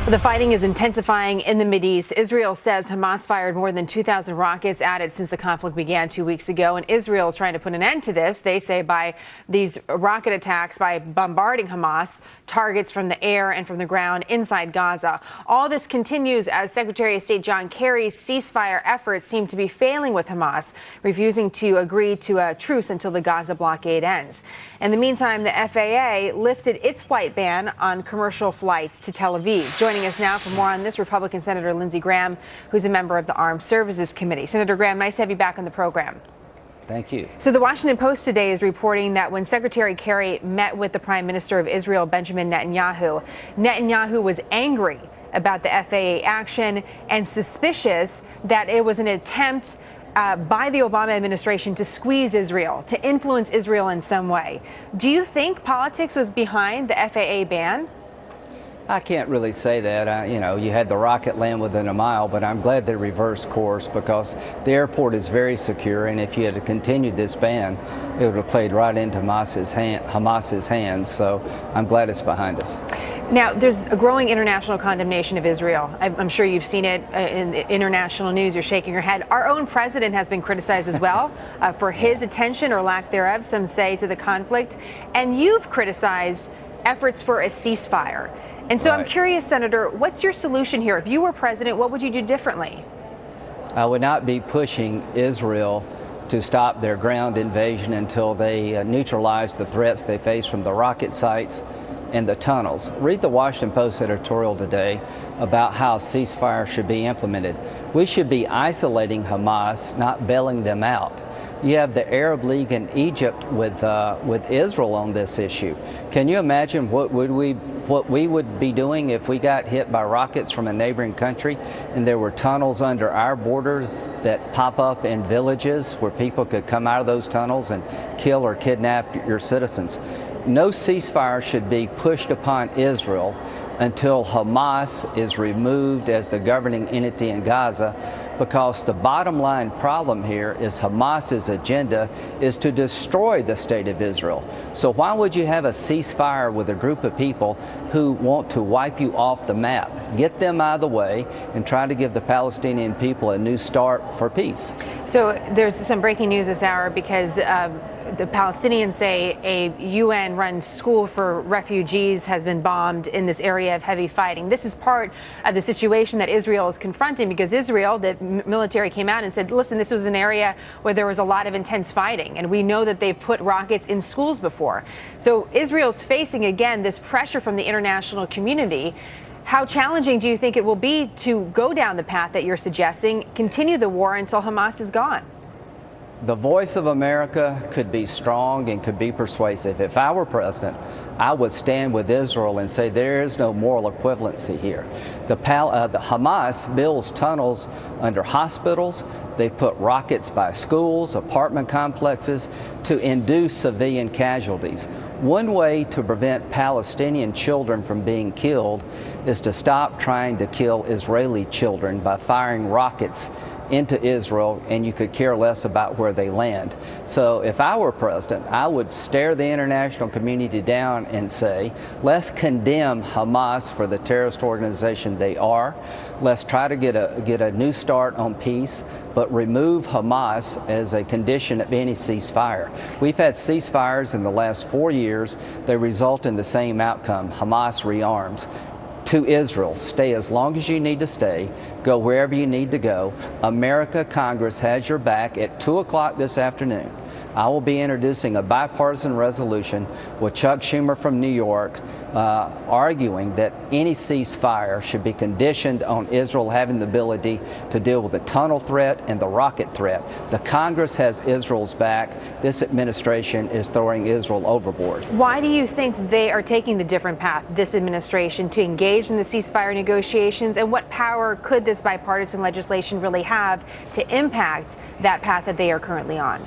The fighting is intensifying in the Mideast. Israel says Hamas fired more than 2,000 rockets at it since the conflict began 2 weeks ago. And Israel is trying to put an end to this, they say, by these rocket attacks, by bombarding Hamas targets from the air and from the ground inside Gaza. All this continues as Secretary of State John Kerry's ceasefire efforts seem to be failing, with Hamas refusing to agree to a truce until the Gaza blockade ends. In the meantime, the FAA lifted its flight ban on commercial flights to Tel Aviv. Joining us now for more on this, Republican Senator Lindsey Graham, who's a member of the Armed Services Committee. Senator Graham, nice to have you back on the program. Thank you. So the Washington Post today is reporting that when Secretary Kerry met with the Prime Minister of Israel, Benjamin Netanyahu, Netanyahu was angry about the FAA action and suspicious that it was an attempt by the Obama administration to squeeze Israel, to influence Israel in some way. Do you think politics was behind the FAA ban? I can't really say that. You had the rocket land within a mile, but I'm glad they reversed course because the airport is very secure, and if you had continued this ban, it would have played right into Hamas's hands. So I'm glad it's behind us. Now, there's a growing international condemnation of Israel. I'm sure you've seen it in the international news. You're shaking your head. Our own president has been criticized as well for his attention, or lack thereof, some say, to the conflict. And you've criticized efforts for a ceasefire. And so I'm curious, Senator, what's your solution here? If you were president, what would you do differently? I would not be pushing Israel to stop their ground invasion until they neutralize the threats they face from the rocket sites and the tunnels. Read the Washington Post editorial today about how ceasefire should be implemented. We should be isolating Hamas, not bailing them out. You have the Arab League and Egypt with Israel on this issue. Can you imagine what we would be doing if we got hit by rockets from a neighboring country and there were tunnels under our border that pop up in villages where people could come out of those tunnels and kill or kidnap your citizens? No ceasefire should be pushed upon Israel until Hamas is removed as the governing entity in Gaza, because the bottom line problem here is Hamas's agenda is to destroy the state of Israel. So why would you have a ceasefire with a group of people who want to wipe you off the map? Get them out of the way and try to give the Palestinian people a new start for peace. So there's some breaking news this hour because the Palestinians say a UN-run school for refugees has been bombed in this area of heavy fighting. This is part of the situation that Israel is confronting, because Israel, the military, came out and said, listen, this was an area where there was a lot of intense fighting, and we know that they've put rockets in schools before. So Israel's facing, again, this pressure from the international community. How challenging do you think it will be to go down the path that you're suggesting, continue the war until Hamas is gone? The voice of America could be strong and could be persuasive. If I were president, I would stand with Israel and say there is no moral equivalency here. The Hamas builds tunnels under hospitals. They put rockets by schools, apartment complexes to induce civilian casualties. One way to prevent Palestinian children from being killed is to stop trying to kill Israeli children by firing rockets into Israel, and you could care less about where they land. So if I were president, I would stare the international community down and say, let's condemn Hamas for the terrorist organization they are. Let's try to get a new start on peace, but remove Hamas as a condition of any ceasefire. We've had ceasefires in the last 4 years. They result in the same outcome. Hamas rearms. To Israel, stay as long as you need to stay, go wherever you need to go. America, Congress has your back. At 2 o'clock this afternoon, I will be introducing a bipartisan resolution with Chuck Schumer from New York, arguing that any ceasefire should be conditioned on Israel having the ability to deal with the tunnel threat and the rocket threat. The Congress has Israel's back. This administration is throwing Israel overboard. Why do you think they are taking the different path, this administration, to engage in the ceasefire negotiations? And what power could this bipartisan legislation really have to impact that path that they are currently on?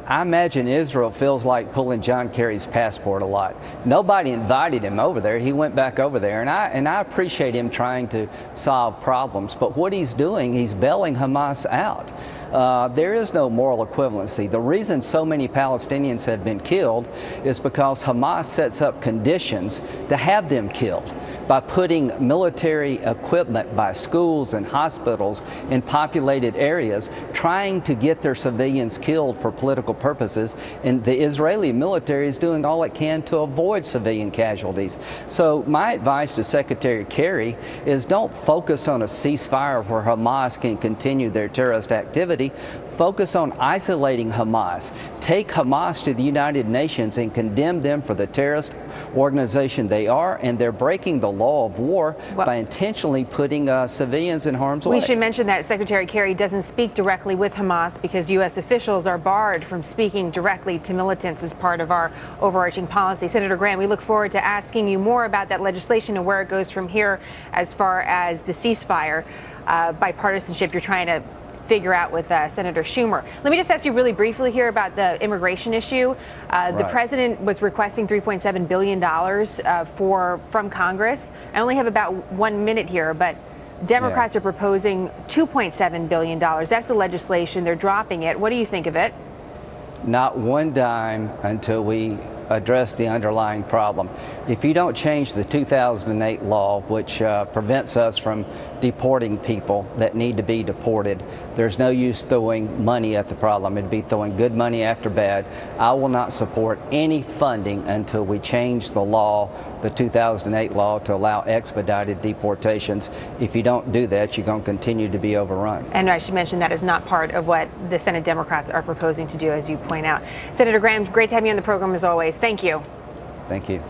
I imagine Israel feels like pulling John Kerry's passport a lot. Nobody invited him over there. He went back over there, and I appreciate him trying to solve problems. But what he's doing, he's bailing Hamas out. There is no moral equivalency. The reason so many Palestinians have been killed is because Hamas sets up conditions to have them killed by putting military equipment by schools and hospitals in populated areas, trying to get their civilians killed for political purposes. And the Israeli military is doing all it can to avoid civilian casualties. So my advice to Secretary Kerry is don't focus on a ceasefire where Hamas can continue their terrorist activity. Focus on isolating Hamas. Take Hamas to the United Nations and condemn them for the terrorist organization they are, and they're breaking the law of war by intentionally putting civilians in harm's way. We should mention that Secretary Kerry doesn't speak directly with Hamas because U.S. officials are barred from speaking directly to militants as part of our overarching policy. Senator Graham, we look forward to asking you more about that legislation and where it goes from here as far as the ceasefire bipartisanship you're trying to figure out with Senator Schumer. Let me just ask you really briefly here about the immigration issue. The president was requesting $3.7 billion from Congress. I only have about 1 minute here, but Democrats are proposing $2.7 billion. That's the legislation. They're dropping it. What do you think of it? Not one dime until we address the underlying problem. If you don't change the 2008 law, which prevents us from deporting people that need to be deported, there's no use throwing money at the problem. It'd be throwing good money after bad. I will not support any funding until we change the law, the 2008 law, to allow expedited deportations. If you don't do that, you're going to continue to be overrun. And I should mention that is not part of what the Senate Democrats are proposing to do, as you point out. Senator Graham, great to have you on the program as always. Thank you. Thank you.